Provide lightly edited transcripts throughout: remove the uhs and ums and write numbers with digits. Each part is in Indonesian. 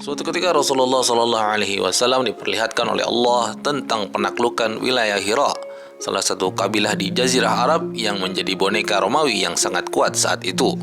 Suatu ketika Rasulullah Shallallahu Alaihi Wasallam diperlihatkan oleh Allah tentang penaklukan wilayah Hira, salah satu kabilah di Jazirah Arab yang menjadi boneka Romawi yang sangat kuat saat itu.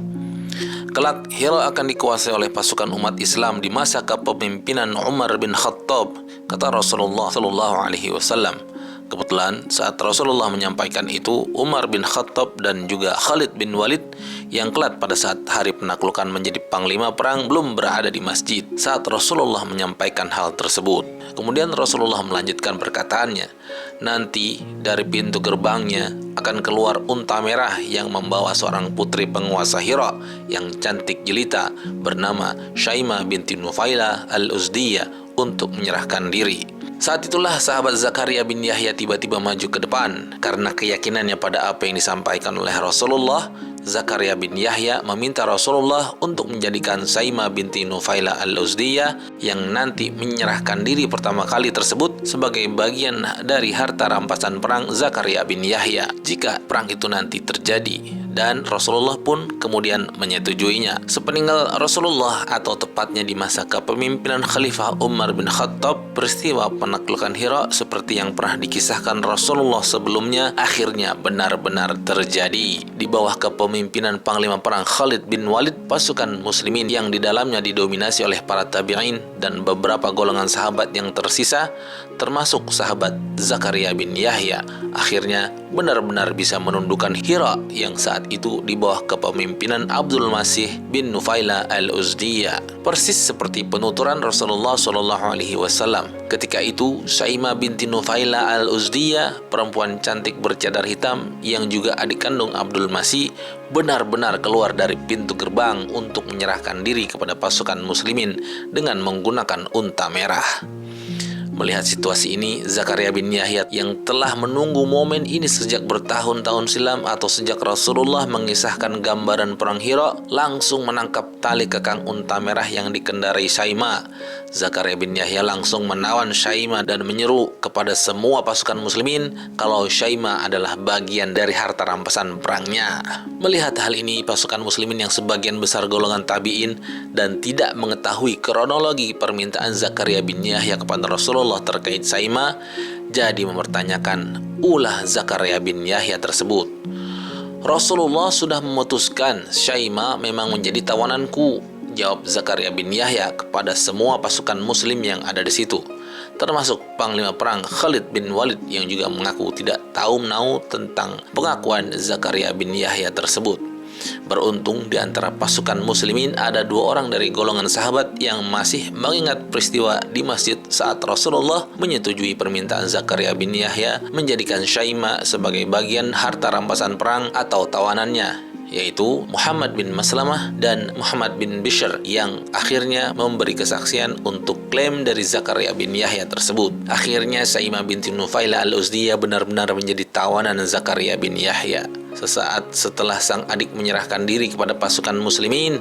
Kelak Hira akan dikuasai oleh pasukan umat Islam di masa kepemimpinan Umar bin Khattab, kata Rasulullah Shallallahu Alaihi Wasallam. Kebetulan saat Rasulullah menyampaikan itu, Umar bin Khattab dan juga Khalid bin Walid yang kelak pada saat hari penaklukan menjadi panglima perang belum berada di masjid saat Rasulullah menyampaikan hal tersebut. Kemudian Rasulullah melanjutkan perkataannya, nanti dari pintu gerbangnya akan keluar unta merah yang membawa seorang putri penguasa Hira yang cantik jelita bernama Syaimah binti Nufailah al-Uzdiyah untuk menyerahkan diri. Saat itulah sahabat Zakaria bin Yahya tiba-tiba maju ke depan. Karena keyakinannya pada apa yang disampaikan oleh Rasulullah, Zakaria bin Yahya meminta Rasulullah untuk menjadikan Syaimah binti Nufailah al-Uzdiyah yang nanti menyerahkan diri pertama kali tersebut sebagai bagian dari harta rampasan perang Zakaria bin Yahya jika perang itu nanti terjadi. Dan Rasulullah pun kemudian menyetujuinya. Sepeninggal Rasulullah atau tepatnya di masa kepemimpinan Khalifah Umar bin Khattab, peristiwa penaklukan Hira seperti yang pernah dikisahkan Rasulullah sebelumnya akhirnya benar-benar terjadi. Di bawah kepemimpinan Panglima Perang Khalid bin Walid, pasukan muslimin yang di dalamnya didominasi oleh para tabi'in dan beberapa golongan sahabat yang tersisa, termasuk sahabat Zakaria bin Yahya, akhirnya benar-benar bisa menundukkan Hira yang saat itu di bawah kepemimpinan Abdul Masih bin Nufailah al-Uzdiyah. Persis seperti penuturan Rasulullah Shallallahu Alaihi Wasallam. Ketika itu Syaimah binti Nufailah al-Uzdiyah, perempuan cantik bercadar hitam yang juga adik kandung Abdul Masih, benar-benar keluar dari pintu gerbang untuk menyerahkan diri kepada pasukan muslimin dengan menggunakan unta merah. Melihat situasi ini, Zakaria bin Yahya yang telah menunggu momen ini sejak bertahun-tahun silam atau sejak Rasulullah mengisahkan gambaran perang Hira, langsung menangkap tali kekang unta merah yang dikendarai Syaimah. Zakaria bin Yahya langsung menawan Syaimah dan menyeru kepada semua pasukan muslimin kalau Syaimah adalah bagian dari harta rampasan perangnya. Melihat hal ini, pasukan muslimin yang sebagian besar golongan tabi'in dan tidak mengetahui kronologi permintaan Zakaria bin Yahya kepada Rasulullah terkait Syaimah, jadi mempertanyakan ulah Zakaria bin Yahya tersebut. Rasulullah sudah memutuskan Syaimah memang menjadi tawananku, jawab Zakaria bin Yahya kepada semua pasukan muslim yang ada di situ, termasuk Panglima Perang Khalid bin Walid yang juga mengaku tidak tahu menau tentang pengakuan Zakaria bin Yahya tersebut. Beruntung di antara pasukan muslimin ada 2 orang dari golongan sahabat yang masih mengingat peristiwa di masjid saat Rasulullah menyetujui permintaan Zakaria bin Yahya menjadikan Syaimah sebagai bagian harta rampasan perang atau tawanannya, yaitu Muhammad bin Maslamah dan Muhammad bin Bishr yang akhirnya memberi kesaksian untuk klaim dari Zakaria bin Yahya tersebut. Akhirnya Syaimah binti Nufailah al-Uzdiyah benar-benar menjadi tawanan Zakaria bin Yahya. Sesaat setelah sang adik menyerahkan diri kepada pasukan muslimin,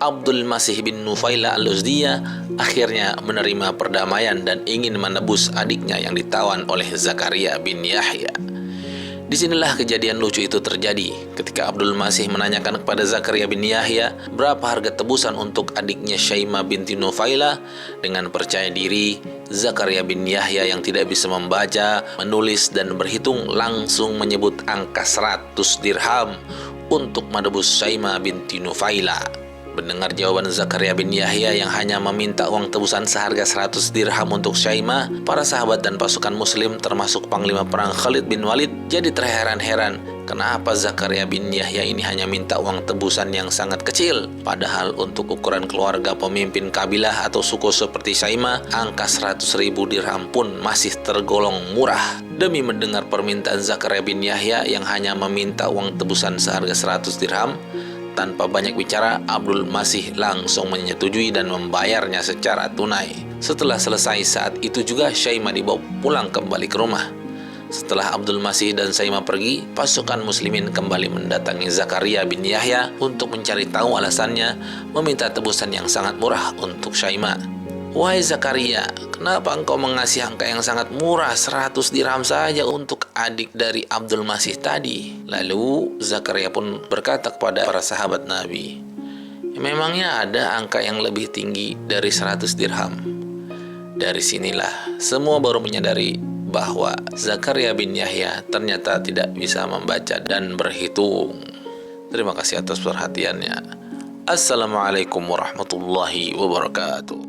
Abdul Masih bin Nufailah al-Uzdiyah akhirnya menerima perdamaian dan ingin menebus adiknya yang ditawan oleh Zakaria bin Yahya. Disinilah kejadian lucu itu terjadi ketika Abdul Masih menanyakan kepada Zakaria bin Yahya berapa harga tebusan untuk adiknya Syaimah binti Nufailah. Dengan percaya diri, Zakaria bin Yahya yang tidak bisa membaca, menulis, dan berhitung langsung menyebut angka 100 dirham untuk menebus Syaimah binti Nufailah. Mendengar jawaban Zakaria bin Yahya yang hanya meminta uang tebusan seharga 100 dirham untuk Syaimah, para sahabat dan pasukan muslim termasuk Panglima Perang Khalid bin Walid jadi terheran-heran kenapa Zakaria bin Yahya ini hanya minta uang tebusan yang sangat kecil, padahal untuk ukuran keluarga pemimpin kabilah atau suku seperti Syaimah, angka 100.000 dirham pun masih tergolong murah. Demi mendengar permintaan Zakaria bin Yahya yang hanya meminta uang tebusan seharga 100 dirham, tanpa banyak bicara, Abdul Masih langsung menyetujui dan membayarnya secara tunai. Setelah selesai saat itu juga Syaimah dibawa pulang kembali ke rumah. Setelah Abdul Masih dan Syaimah pergi, pasukan muslimin kembali mendatangi Zakaria bin Yahya untuk mencari tahu alasannya meminta tebusan yang sangat murah untuk Syaimah. Wahai Zakaria, kenapa engkau mengasih angka yang sangat murah 100 dirham saja untuk adik dari Abdul Masih tadi? Lalu Zakaria pun berkata kepada para sahabat Nabi, Memangnya ada angka yang lebih tinggi dari 100 dirham? Dari sinilah semua baru menyadari bahwa Zakaria bin Yahya ternyata tidak bisa membaca dan berhitung. Terima kasih atas perhatiannya. Assalamualaikum warahmatullahi wabarakatuh.